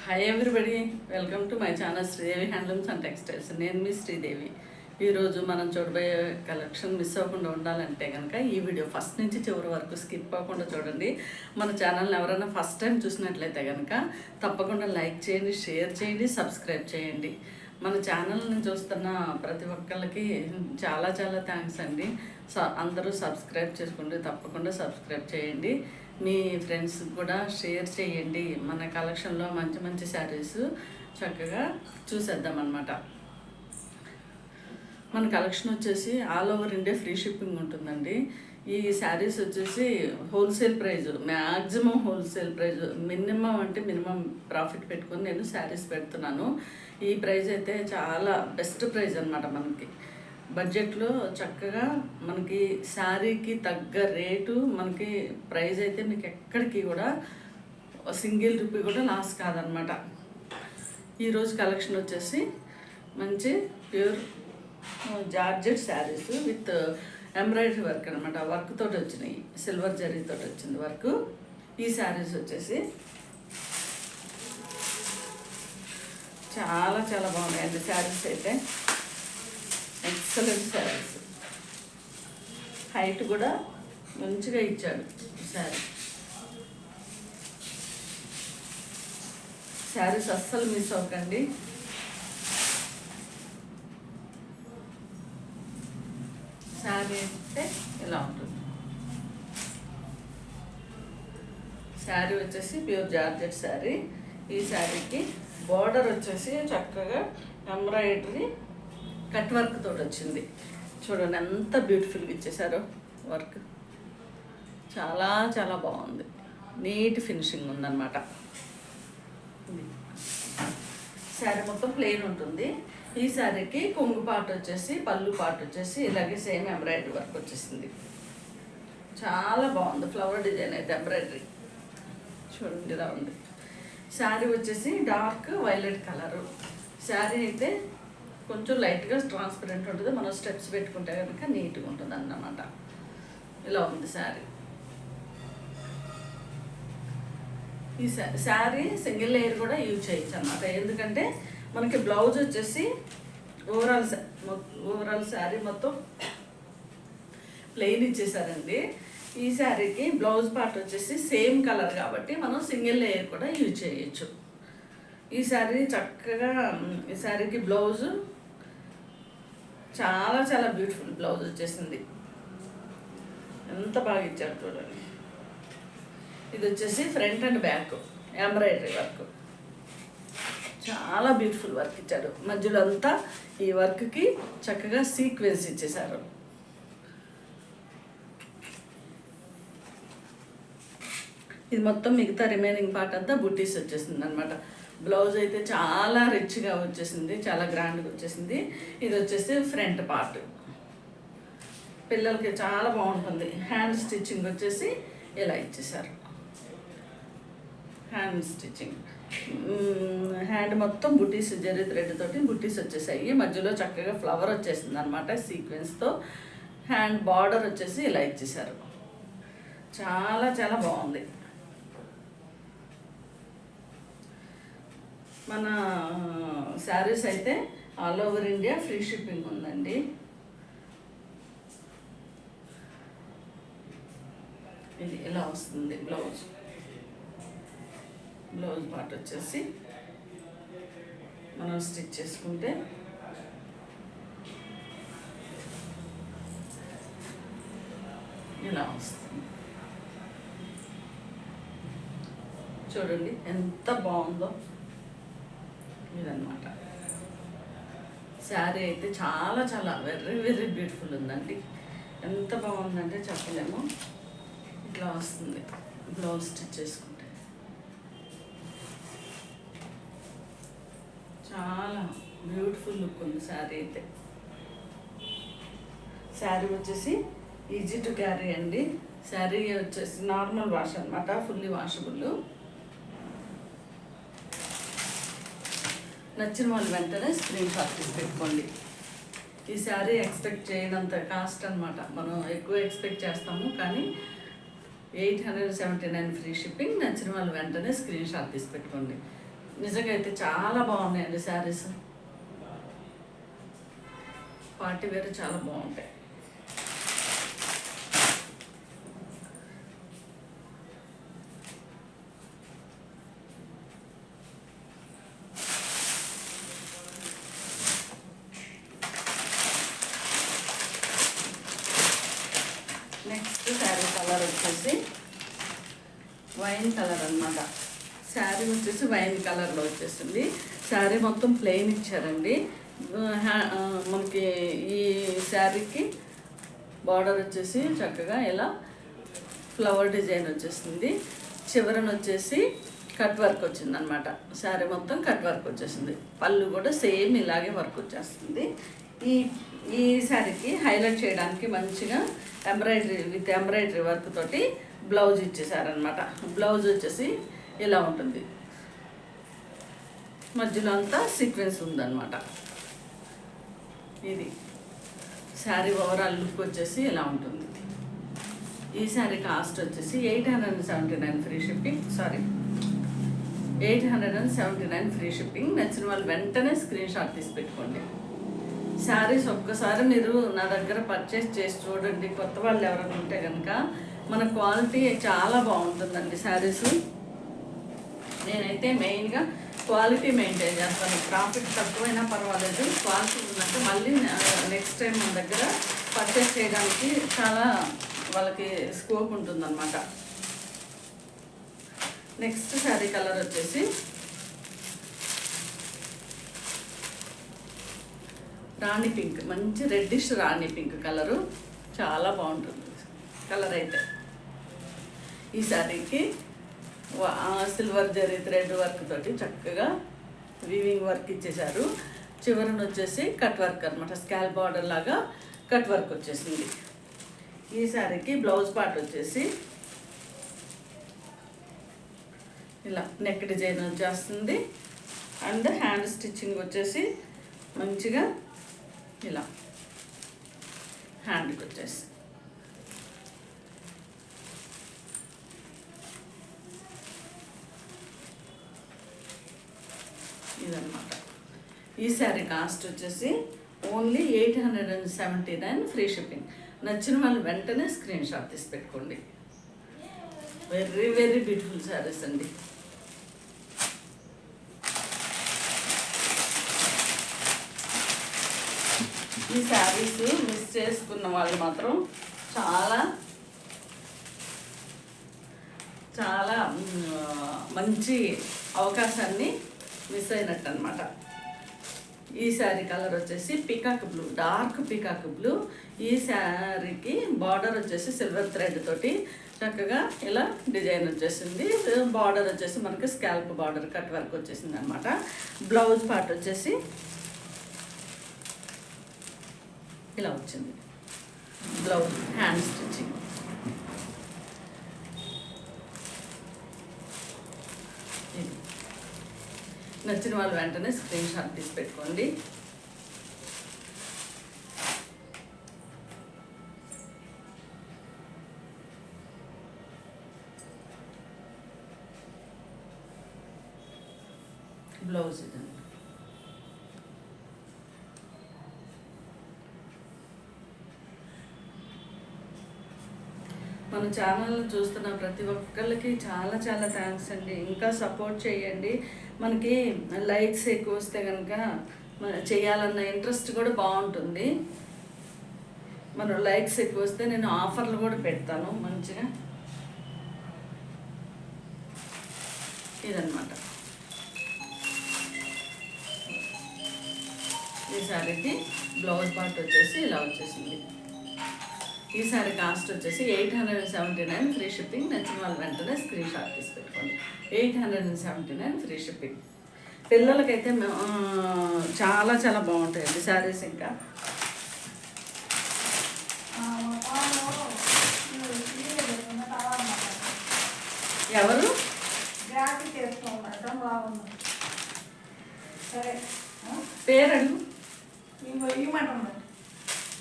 Hi everybody, welcome to my channel Sridevi handlooms and textiles. నేను మీ శ్రీదేవి. ఈరోజు మనం చూడబోయే కలెక్షన్ మిస్ అవ్వకుండా ఉండాలంటే కనుక ఈ వీడియో ఫస్ట్ నుంచి చివరి వరకు స్కిప్ అవ్వకుండా చూడండి. మన ఛానల్ని ఎవరైనా ఫస్ట్ టైం చూసినట్లయితే కనుక తప్పకుండా లైక్ చేయండి, షేర్ చేయండి, సబ్స్క్రైబ్ చేయండి. మన ఛానల్ని చూస్తున్న ప్రతి ఒక్కళ్ళకి చాలా చాలా థ్యాంక్స్ అండి. అందరూ సబ్స్క్రైబ్ చేసుకోండి, తప్పకుండా సబ్స్క్రైబ్ చేయండి. మీ ఫ్రెండ్స్ కూడా షేర్ చేయండి. మన కలెక్షన్లో మంచి మంచి శారీస్ చక్కగా చూసేద్దామన్నమాట. మన కలెక్షన్ వచ్చేసి all over India free shipping ఉంటుందండి. ఈ శారీస్ వచ్చేసి wholesale praise, maximum wholesale praise, minimum అంటే మినిమం ప్రాఫిట్ పెట్టుకొని నేను శారీస్ పెడుతున్నాను. ఈ ప్రైజ్ అయితే చాలా బెస్ట్ ప్రైజ్ అనమాట. మనకి బడ్జెట్లో చక్కగా మనకి శారీకి తగ్గ రేటు, మనకి ప్రైస్ అయితే మీకు ఎక్కడికి కూడా సింగిల్ రూపీ కూడా లాస్ కాదనమాట. ఈరోజు కలెక్షన్ వచ్చేసి మంచి pure georgette saris with embroidery work అనమాట. వర్క్ తోటి వచ్చినాయి, సిల్వర్ జరీతో వచ్చింది వర్క్. ఈ శారీస్ వచ్చేసి చాలా చాలా బాగున్నాయండి. శారీస్ అయితే ఎక్సలెంట్ శారీస్. హైట్ కూడా మంచిగా ఇచ్చాడు శారీస్ అస్సలు మిస్ అవ్వకండి. శారీ అయితే ఇలా ఉంటుంది. శారీ వచ్చేసి ప్యూర్ జార్జెట్ శారీ. ఈ శారీకి బార్డర్ వచ్చేసి చక్కగా ఎంబ్రాయిడరీ కట్ వర్క్ తోటి వచ్చింది. చూడండి ఎంత బ్యూటిఫుల్గా ఇచ్చేసారో వర్క్. చాలా చాలా బాగుంది, నీట్ ఫినిషింగ్ ఉందన్నమాట. శారీ మొత్తం ప్లెయిన్ ఉంటుంది. ఈ శారీకి కొంగు పార్ట్ వచ్చేసి, పళ్ళు పార్ట్ వచ్చేసి ఇలాగే సేమ్ ఎంబ్రాయిడరీ వర్క్ వచ్చేసింది. చాలా బాగుంది. ఫ్లవర్ డిజైన్ అయితే ఎంబ్రాయిడరీ చూడండి ఇలా ఉంది. శారీ వచ్చేసి డార్క్ వైలెట్ కలరు. శారీ అయితే కొంచెం లైట్గా ట్రాన్స్పరెంట్ ఉంటుంది. మనం స్టెప్స్ పెట్టుకుంటే కనుక నీట్గా ఉంటుంది అన్నమాట. ఇలా ఉంది శారీ. ఈ శారీ సింగిల్ లేయర్ కూడా యూజ్ చేయొచ్చు అన్నమాట. ఎందుకంటే మనకి బ్లౌజ్ వచ్చేసి ఓవరాల్ శారీ మొత్తం ప్లెయిన్ ఇచ్చేసారండి. ఈ శారీకి బ్లౌజ్ పార్ట్ వచ్చేసి సేమ్ కలర్ కాబట్టి మనం సింగిల్ లేయర్ కూడా యూజ్ చేయొచ్చు. ఈ శారీ చక్కగా, ఈ శారీకి బ్లౌజు చాలా చాలా బ్యూటిఫుల్ బ్లౌజ్ వచ్చేసింది. ఎంత బాగా ఇచ్చారు చూడండి. ఇది వచ్చేసి front and back embroidery work. చాలా బ్యూటిఫుల్ వర్క్ ఇచ్చాడు. మధ్యలో అంతా ఈ వర్క్కి చక్కగా సీక్వెన్స్ ఇచ్చేసారు. ఇది మొత్తం మిగతా రిమైనింగ్ పార్ట్ అంతా బుట్టీస్ వచ్చేసింది అనమాట. బ్లౌజ్ అయితే చాలా రిచ్గా వచ్చేసింది, చాలా గ్రాండ్గా వచ్చేసింది. ఇది వచ్చేసి ఫ్రంట్ పార్ట్. పిల్లలకి చాలా బాగుంటుంది. హ్యాండ్ స్టిచ్చింగ్ వచ్చేసి ఇలా ఇచ్చేసారు. హ్యాండ్ స్టిచ్చింగ్, హ్యాండ్ మొత్తం బుట్టీస్, జరీ థ్రెడ్ తోటి బుట్టీస్ వచ్చేసాయి. మధ్యలో చక్కగా ఫ్లవర్ వచ్చేసింది అనమాట సీక్వెన్స్తో. హ్యాండ్ బార్డర్ వచ్చేసి ఇలా ఇచ్చేసారు. చాలా చాలా బాగుంది. మన శారీస్ అయితే all over India free shipping ఉందండి. ఇది ఇలా వస్తుంది బ్లౌజ్. బ్లౌజ్ పార్ట్ వచ్చేసి మనం స్టిచ్ చేసుకుంటే ఇలా వస్తుంది. చూడండి ఎంత బాగుందో. ఇదన్నమాట శారీ అయితే చాలా చాలా వెరీ వెరీ బ్యూటిఫుల్ ఉందండి. ఎంత బాగుందంటే చెప్పలేము. ఇట్లా వస్తుంది బ్లౌజ్ స్టిచ్ చేసుకుంటే. చాలా బ్యూటిఫుల్ లుక్ ఉంది శారీ అయితే. శారీ వచ్చేసి ఈజీ టు క్యారీ అండి. శారీ వచ్చేసి నార్మల్ వాష్ అనమాట, ఫుల్లీ వాషబుల్. నచ్చిన వాళ్ళు వెంటనే స్క్రీన్ షాట్ తీసి పెట్టుకోండి. ఈ శారీ ఎక్స్పెక్ట్ చేయనంత కాస్ట్ అనమాట. మనం ఎక్కువ ఎక్స్పెక్ట్ చేస్తాము, కానీ 879 ఫ్రీ షిప్పింగ్. నచ్చిన వాళ్ళు వెంటనే స్క్రీన్ షాట్ తీసి పెట్టుకోండి. నిజంగా అయితే చాలా బాగున్నాయండి శారీస్. పార్టీ వేర్ చాలా బాగుంటాయి. నెక్స్ట్ శారీ కలర్ వచ్చేసి వైన్ కలర్ అన్నమాట. శారీ వచ్చేసి వైన్ కలర్లో వచ్చేసింది. శారీ మొత్తం ప్లెయిన్ ఇచ్చారండి. మనకి ఈ శారీకి బార్డర్ వచ్చేసి చక్కగా ఇలా ఫ్లవర్ డిజైన్ వచ్చేసింది. చివరన వచ్చేసి కట్ వర్క్ వచ్చింది అనమాట. శారీ మొత్తం కట్ వర్క్ వచ్చేసింది. పళ్ళు కూడా సేమ్ ఇలాగే వర్క్ వచ్చేస్తుంది. ఈ ఈ శారీకి హైలైట్ చేయడానికి మంచిగా ఎంబ్రాయిడరీ వర్క్ తోటి బ్లౌజ్ ఇచ్చేసారనమాట. బ్లౌజ్ వచ్చేసి ఇలా ఉంటుంది. మధ్యలో అంతా సీక్వెన్స్ ఉందన్నమాట. ఇది శారీ ఓవరాల్ లుక్ వచ్చేసి ఇలా ఉంటుంది. ఈ శారీ కాస్ట్ వచ్చేసి 879 ఫ్రీ షిప్పింగ్. 879 free shipping. నచ్చిన వాళ్ళు వెంటనే స్క్రీన్ షాట్ తీసి పెట్టుకోండి. శారీస్ ఒక్కసారి మీరు నా దగ్గర పర్చేస్ చేసి చూడండి. కొత్త వాళ్ళు ఎవరైనా ఉంటే కనుక మన క్వాలిటీ చాలా బాగుంటుందండి. శారీస్ నేనైతే మెయిన్గా క్వాలిటీ మెయింటైన్ చేస్తాను. ప్రాఫిట్ తక్కువైనా పర్వాలేదు, క్వాలిటీ ఉందంటే మళ్ళీ నెక్స్ట్ టైం మన దగ్గర పర్చేస్ చేయడానికి చాలా వాళ్ళకి స్కోప్ ఉంటుందన్నమాట. నెక్స్ట్ శారీ కలర్ వచ్చేసి రాణి పింక్. మంచి రెడ్డిష్ రాణి పింక్ కలరు. చాలా బాగుంటుంది కలర్ అయితే. ఈ శారీకి సిల్వర్ జరీ థ్రెడ్ వర్క్ తోటి చక్కగా వీవింగ్ వర్క్ ఇచ్చేసారు. చివరన వచ్చేసి కట్ వర్క్ అనమాట. స్కాల్ బార్డర్ లాగా కట్ వర్క్ వచ్చేసింది. ఈ శారీకి బ్లౌజ్ పార్ట్ వచ్చేసి ఇలా నెక్ డిజైన్ వచ్చేస్తుంది. అండ్ హ్యాండ్ స్టిచ్చింగ్ వచ్చేసి మంచిగా ఇలా హ్యాండ్కి వచ్చేసి ఇదన్నమాట. ఈ శారీ కాస్ట్ వచ్చేసి ఓన్లీ 879 ఫ్రీ షిప్పింగ్. నచ్చిన వాళ్ళు వెంటనే స్క్రీన్ షాట్ తీసి పెట్టుకోండి. వెరీ వెరీ బ్యూటిఫుల్ శారీస్ అండి. ఈ శారీస్ మిస్ చేసుకున్న వాళ్ళు మాత్రం చాలా చాలా మంచి అవకాశాన్ని మిస్ అయినట్టు అనమాట. ఈ శారీ కలర్ వచ్చేసి peacock blue, dark peacock blue. ఈ శారీకి బార్డర్ వచ్చేసి సిల్వర్ థ్రెడ్ తోటి చక్కగా ఇలా డిజైన్ వచ్చేసింది. బార్డర్ వచ్చేసి మనకి స్కాల్ప్ బార్డర్ కట్ వర్క్ వచ్చేసింది అనమాట. బ్లౌజ్ పార్ట్ వచ్చేసి ఇలా వచ్చింది. Blouse hand stitching. నచ్చిన వాళ్ళు వెంటనే స్క్రీన్ షాట్ తీసి పెట్టుకోండి. బ్లౌజ్ ఇదండి. మన ఛానల్ని చూస్తున్న ప్రతి ఒక్కరికి చాలా చాలా థ్యాంక్స్ అండి. ఇంకా సపోర్ట్ చేయండి. మనకి లైక్స్ ఎక్కువ వస్తే కనుక చేయాలన్న ఇంట్రెస్ట్ కూడా బాగుంటుంది. మన లైక్స్ ఎక్కువ వస్తే నేను ఆఫర్లు కూడా పెడతాను మంచిగా. ఇదన్నమాట. ఈ శారీకి బ్లౌజ్ పార్ట్ వచ్చేసి ఇలా వచ్చేసింది. ఈ శారీ కాస్ట్ వచ్చేసి 879 ఫ్రీ షిప్పింగ్. నచ్చిన వాళ్ళు వెంటనే స్క్రీన్ షాట్ తీసి పెట్టుకోండి. 879 ఫ్రీ షిప్పింగ్. పిల్లలకైతే చాలా చాలా బాగుంటాయండి శారీస్. ఇంకా ఎవరు పేరు అడుగు.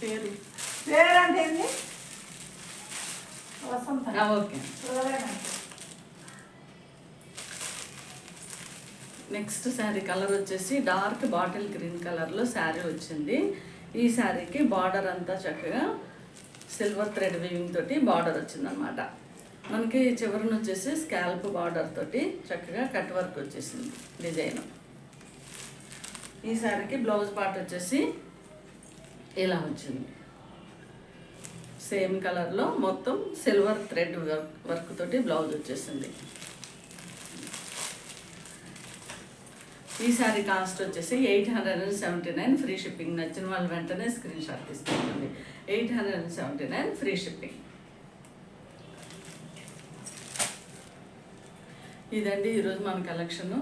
పేరు పేరంటే వసంత. ఓకే. నెక్స్ట్ శారీ కలర్ వచ్చేసి డార్క్ బాటిల్ గ్రీన్ కలర్లో శారీ వచ్చింది. ఈ శారీకి బార్డర్ అంతా చక్కగా సిల్వర్ థ్రెడ్ వీవింగ్ తోటి బార్డర్ వచ్చిందనమాట. మనకి చివరిని వచ్చేసి స్కాల్ప్ బార్డర్ తోటి చక్కగా కట్ వర్క్ వచ్చేసింది డిజైన్. ఈ శారీకి బ్లౌజ్ పార్ట్ వచ్చేసి ఇలా వచ్చింది. సేమ్ కలర్లో మొత్తం సిల్వర్ థ్రెడ్ వర్క్ తోటి బ్లౌజ్ వచ్చేసింది. ఈ శారీ కాస్ట్ వచ్చేసి 879 ఫ్రీ షిప్పింగ్. నచ్చిన వాళ్ళు వెంటనే స్క్రీన్ షాట్ తీసుకోండి. 879 ఫ్రీ షిప్పింగ్. ఇదండి ఈరోజు మన కలెక్షను.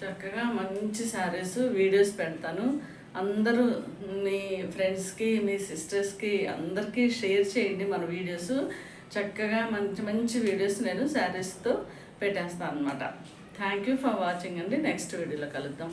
చక్కగా మంచి శారీస్ వీడియోస్ పెడతాను. అందరూ మీ ఫ్రెండ్స్కి మీ సిస్టర్స్కి అందరికీ షేర్ చేయండి మన వీడియోస్. చక్కగా మంచి మంచి వీడియోస్ నేను శారీస్తో పెట్టేస్తాను అనమాట. థ్యాంక్ యూ ఫర్ వాచింగ్ అండి. నెక్స్ట్ వీడియోలో కలుద్దాం.